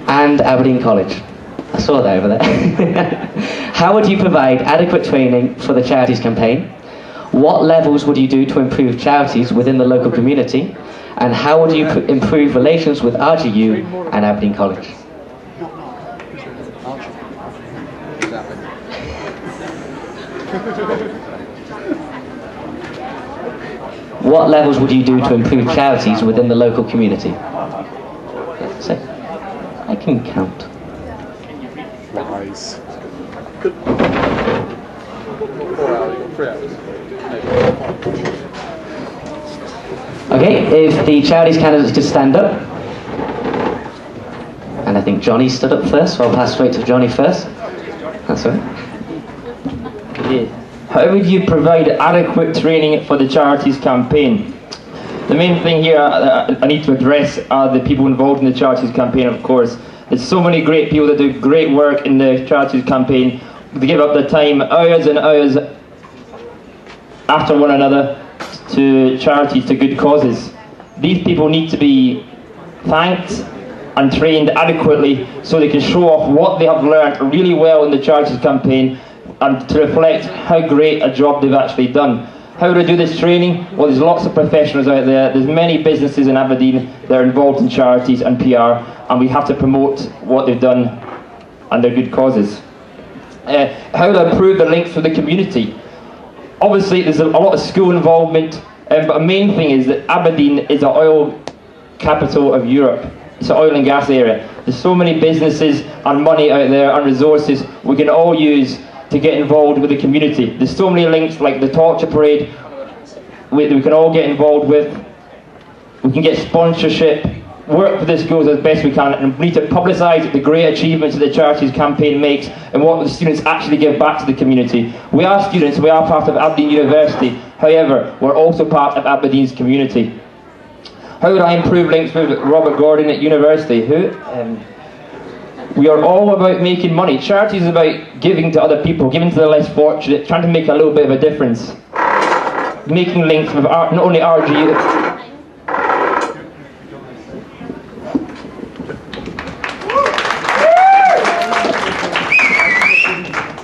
and Aberdeen College. I saw that over there. How would you provide adequate training for the charities campaign? What levels would you do to improve charities within the local community? And how would you improve relations with RGU and Aberdeen College? What levels would you do to improve charities within the local community? So, I can count. Lies. Okay, if the charities candidates could stand up. And I think Johnny stood up first, so I'll pass straight to Johnny first. That's all right. How would you provide adequate training for the charities campaign? The main thing here I need to address are the people involved in the charities campaign, of course. There's so many great people that do great work in the charities campaign. They give up their time, hours and hours after one another, to charities, to good causes. These people need to be thanked and trained adequately so they can show off what they have learned really well in the charities campaign and to reflect how great a job they've actually done. How do I do this training? Well, there's lots of professionals out there. There's many businesses in Aberdeen that are involved in charities and PR, and we have to promote what they've done and their good causes. How do I improve the links with the community? Obviously, there's a lot of school involvement, but the main thing is that Aberdeen is the oil capital of Europe. It's an oil and gas area. There's so many businesses and money out there and resources we can all use to get involved with the community. There's so many links, like the torture parade we can all get involved with. We can get sponsorship, work with the schools as best we can, and we need to publicise the great achievements that the charities campaign makes and what the students actually give back to the community. We are students, we are part of Aberdeen University, however, we're also part of Aberdeen's community. How would I improve links with Robert Gordon at university? We are all about making money. Charity is about giving to other people, giving to the less fortunate, trying to make a little bit of a difference. Making links with not only RGU.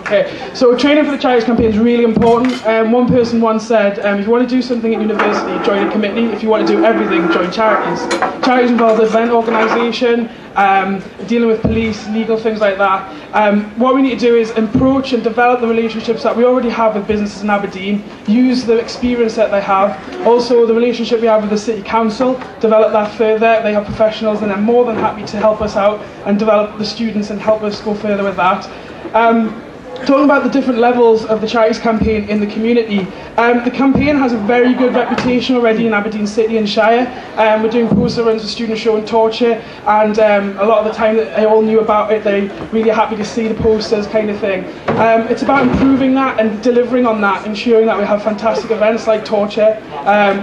Okay, so training for the charities campaign is really important. One person once said, if you want to do something at university, join a committee. If you want to do everything, join charities. Charities involve event organisation, dealing with police, legal things like that. What we need to do is approach and develop the relationships that we already have with businesses in Aberdeen, use the experience that they have, also the relationship we have with the City Council, develop that further. They have professionals and they're more than happy to help us out and develop the students and help us go further with that. Talking about the different levels of the charities campaign in the community, the campaign has a very good reputation already in Aberdeen City and Shire. We're doing poster runs with students showing torture, and a lot of the time that they all knew about it, they're really happy to see the posters kind of thing. It's about improving that and delivering on that, ensuring that we have fantastic events like torture,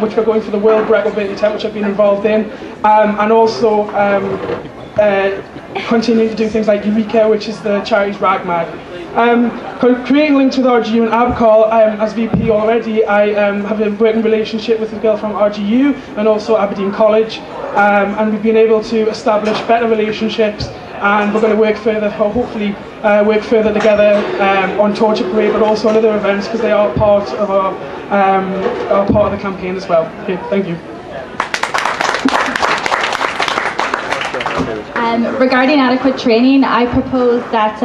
which we're going for the World Record Attempt, which I've been involved in, and also continuing to do things like Eureka, which is the charity's rag mag. Creating links with RGU and ABCOL, as VP already, I have a working relationship with a girl from RGU and also Aberdeen College, and we've been able to establish better relationships, and we're going to work further, or hopefully work further together on Torture Parade, but also on other events, because they are part of our part of the campaign as well. Okay, thank you. Regarding adequate training, I propose that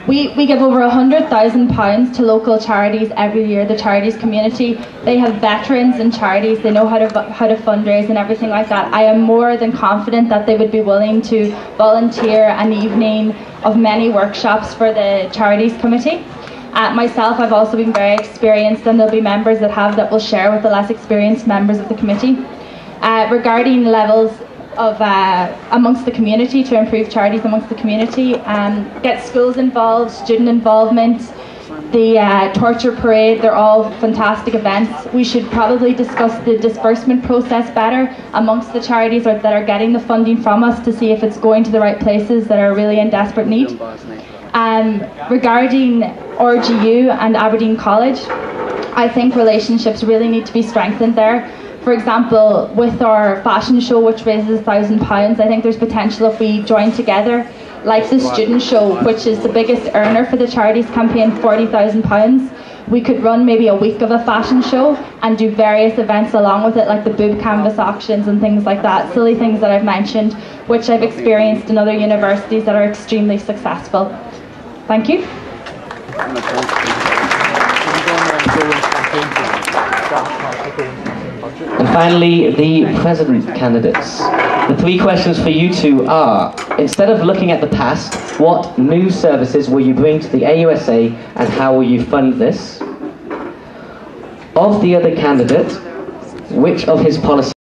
we give over £100,000 to local charities every year, the charities community. They have veterans in charities, they know how to fundraise and everything like that. I am more than confident that they would be willing to volunteer an evening of many workshops for the charities committee. Myself, I've also been very experienced, and there'll be members that will share with the less experienced members of the committee. Regarding levels of amongst the community, to improve charities amongst the community, get schools involved, student involvement, the torture parade, they're all fantastic events. We should probably discuss the disbursement process better amongst the charities that are getting the funding from us, to see if it's going to the right places that are really in desperate need. Regarding RGU and Aberdeen College, I think relationships really need to be strengthened there. For example, with our fashion show, which raises £1,000, I think there's potential if we join together, like the student show, which is the biggest earner for the charities campaign, £40,000. We could run maybe a week of a fashion show and do various events along with it, like the boob canvas auctions and things like that, silly things that I've mentioned, which I've experienced in other universities that are extremely successful. Thank you. And finally, the president candidates. The 3 questions for you two are, instead of looking at the past, what new services will you bring to the AUSA and how will you fund this? Of the other candidate, which of his policies